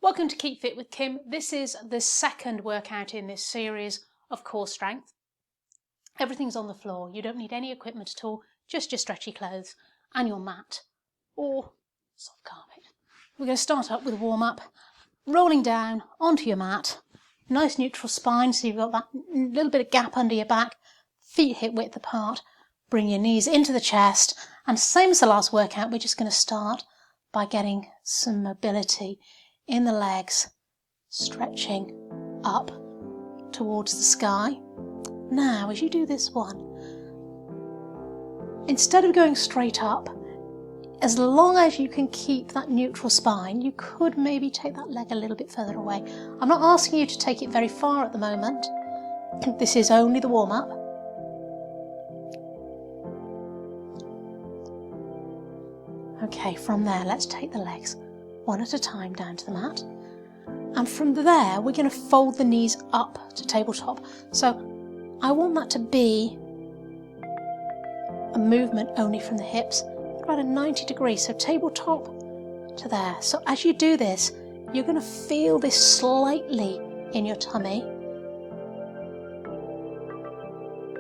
Welcome to Keep Fit with Kim. This is the second workout in this series of core strength. Everything's on the floor. You don't need any equipment at all, just your stretchy clothes and your mat or soft carpet. We're going to start up with a warm up, rolling down onto your mat. Nice neutral spine, so you've got that little bit of gap under your back, feet hip width apart. Bring your knees into the chest, and same as the last workout, we're just going to start by getting some mobility in the legs, stretching up towards the sky. Now, as you do this one, instead of going straight up, as long as you can keep that neutral spine, you could maybe take that leg a little bit further away. I'm not asking you to take it very far at the moment. This is only the warm-up. Okay, from there, let's take the legs one at a time down to the mat. And from there, we're going to fold the knees up to tabletop. So I want that to be a movement only from the hips, about a 90 degrees, so tabletop to there. So as you do this, you're going to feel this slightly in your tummy.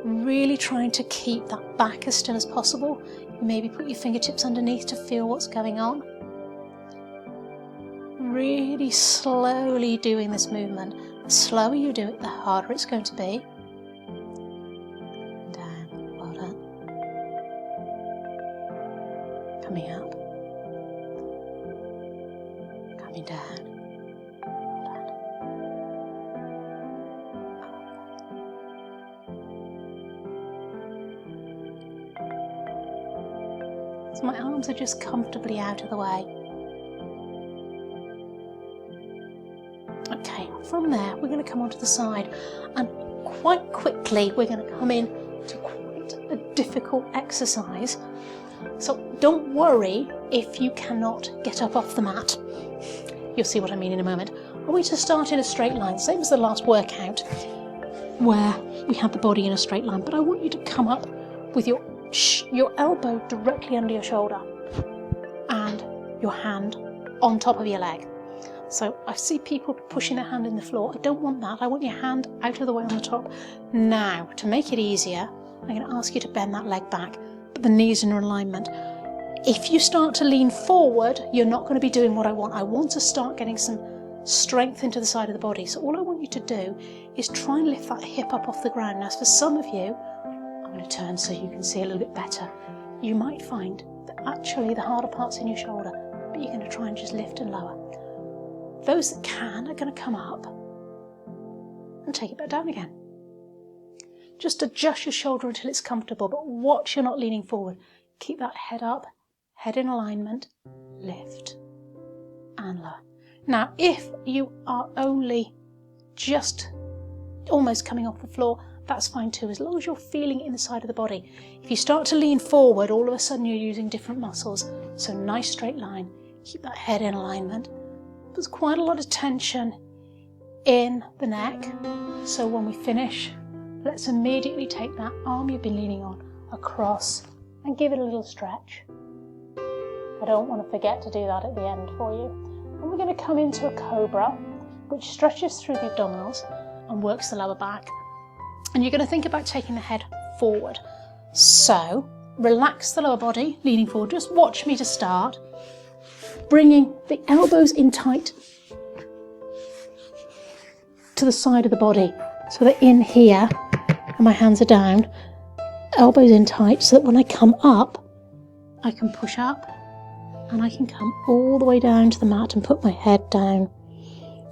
Really trying to keep that back as still as possible. Maybe put your fingertips underneath to feel what's going on. Really slowly doing this movement. The slower you do it, the harder it's going to be. Down, well done. Coming up. Coming down. Well done. So my arms are just comfortably out of the way. Okay, from there we're going to come onto the side, and quite quickly we're going to come in to quite a difficult exercise. So don't worry if you cannot get up off the mat. You'll see what I mean in a moment. I want you to start in a straight line, same as the last workout where we had the body in a straight line, but I want you to come up with your elbow directly under your shoulder and your hand on top of your leg. So I see people pushing their hand in the floor. I don't want that. I want your hand out of the way on the top. Now, to make it easier, I'm going to ask you to bend that leg back, but the knees in alignment. If you start to lean forward, you're not going to be doing what I want. I want to start getting some strength into the side of the body. So all I want you to do is try and lift that hip up off the ground. Now, for some of you, I'm going to turn so you can see a little bit better. You might find that actually the harder part's in your shoulder, but you're going to try and just lift and lower. Those that can are going to come up and take it back down again. Just adjust your shoulder until it's comfortable, but watch you're not leaning forward. Keep that head up, head in alignment, lift and lower. Now, if you are only just almost coming off the floor, that's fine too, as long as you're feeling it in the side of the body. If you start to lean forward, all of a sudden you're using different muscles. So nice straight line, keep that head in alignment. There's quite a lot of tension in the neck, so when we finish, let's immediately take that arm you've been leaning on across and give it a little stretch. I don't want to forget to do that at the end for you. And we're going to come into a cobra, which stretches through the abdominals and works the lower back. And you're going to think about taking the head forward. So relax the lower body, leaning forward. Just watch me to start. Bringing the elbows in tight to the side of the body, so they're in here and my hands are down, elbows in tight, so that when I come up, I can push up and I can come all the way down to the mat and put my head down.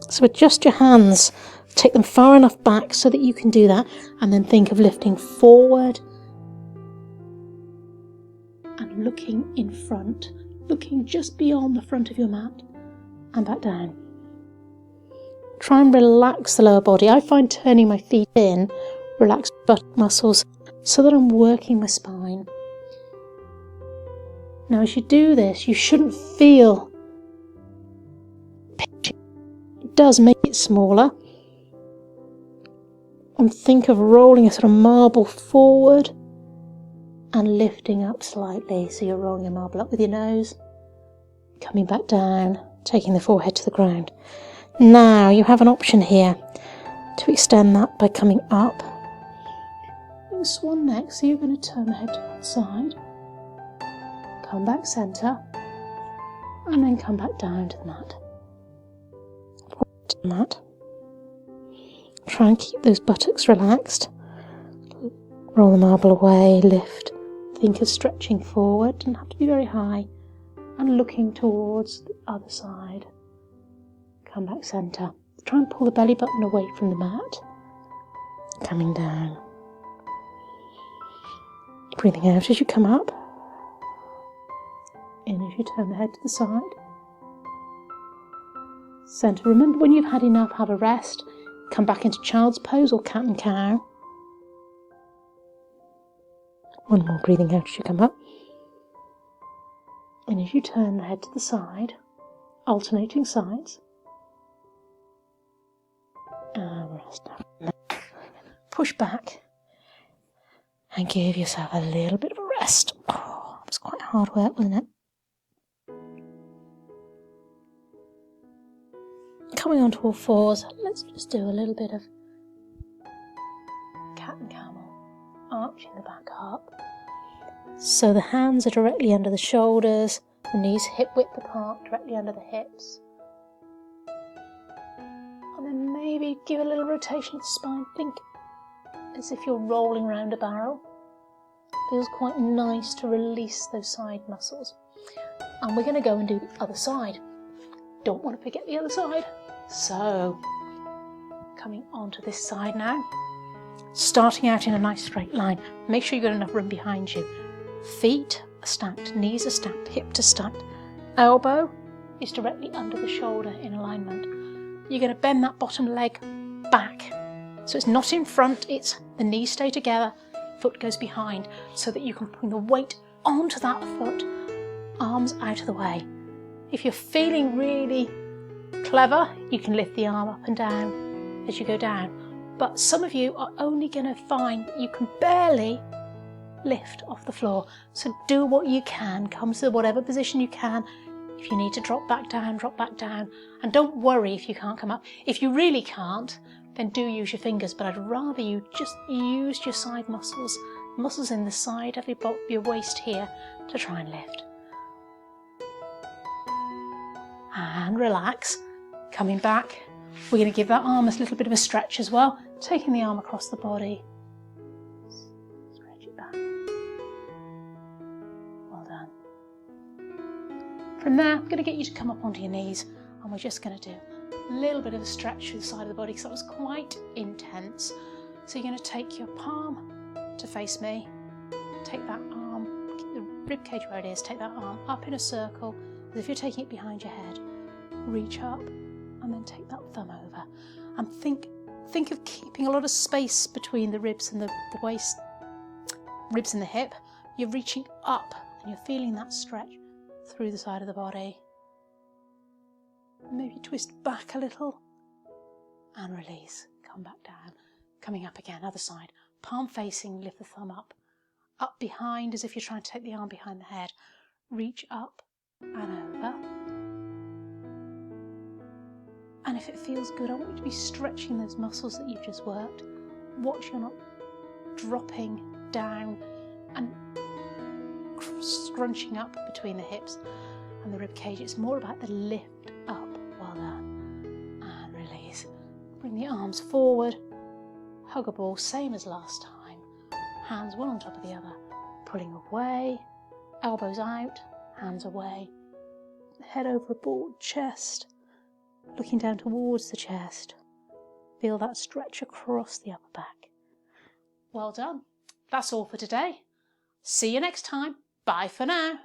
So adjust your hands, take them far enough back so that you can do that, and then think of lifting forward and looking in front. Looking just beyond the front of your mat and back down. Try and relax the lower body. I find turning my feet in, relax butt muscles so that I'm working my spine. Now as you do this, you shouldn't feel pitching. It does make it smaller. And think of rolling a sort of marble forward and lifting up slightly. So you're rolling a marble up with your nose, coming back down, taking the forehead to the ground. Now you have an option here to extend that by coming up. Swan neck, so you're going to turn the head to one side, come back centre, and then come back down to the mat. Try and keep those buttocks relaxed. Roll the marble away, lift. Think of stretching forward, doesn't have to be very high, and looking towards the other side. Come back centre. Try and pull the belly button away from the mat. Coming down. Breathing out as you come up. In as you turn the head to the side. Centre. Remember, when you've had enough, have a rest. Come back into child's pose or cat and cow. One more breathing out as you come up. And as you turn the head to the side, alternating sides. And rest up. Push back. And give yourself a little bit of a rest. Oh, it was quite hard work, wasn't it? Coming onto all fours, let's just do a little bit of cat and camel, arching the back up. So the hands are directly under the shoulders, the knees hip width apart, directly under the hips. And then maybe give a little rotation of the spine. Think as if you're rolling around a barrel. Feels quite nice to release those side muscles. And we're going to go and do the other side. Don't want to forget the other side. So, coming onto this side now. Starting out in a nice straight line. Make sure you've got enough room behind you. Feet are stacked, knees are stacked, hips are stacked. Elbow is directly under the shoulder in alignment. You're going to bend that bottom leg back. So it's not in front, it's the knees stay together, foot goes behind, so that you can bring the weight onto that foot, arms out of the way. If you're feeling really clever, you can lift the arm up and down as you go down. But some of you are only going to find that you can barely lift off the floor. So do what you can, come to whatever position you can. If you need to drop back down, drop back down. And don't worry if you can't come up. If you really can't, then do use your fingers, but I'd rather you just use your side muscles, muscles in the side of your waist here, to try and lift. And relax. Coming back, we're going to give that arm a little bit of a stretch as well, taking the arm across the body. Stretch it back. Well done. From there, I'm going to get you to come up onto your knees, and we're just going to do a little bit of a stretch through the side of the body because that was quite intense. So you're going to take your palm to face me, take that arm, keep the rib cage where it is, take that arm up in a circle as if you're taking it behind your head, reach up and then take that thumb over, and think of keeping a lot of space between the ribs and the waist, ribs and the hip. You're reaching up and you're feeling that stretch through the side of the body. Maybe twist back a little and release. Come back down. Coming up again, other side. Palm facing, lift the thumb up. Up behind as if you're trying to take the arm behind the head. Reach up and over. And if it feels good, I want you to be stretching those muscles that you've just worked. Watch you're not dropping down and scrunching up between the hips and the rib cage. It's more about the lift up. Well done. And release. Bring the arms forward. Hug a ball, same as last time. Hands one on top of the other. Pulling away. Elbows out. Hands away. Head over a broad chest. Looking down towards the chest. Feel that stretch across the upper back. Well done. That's all for today. See you next time. Bye for now.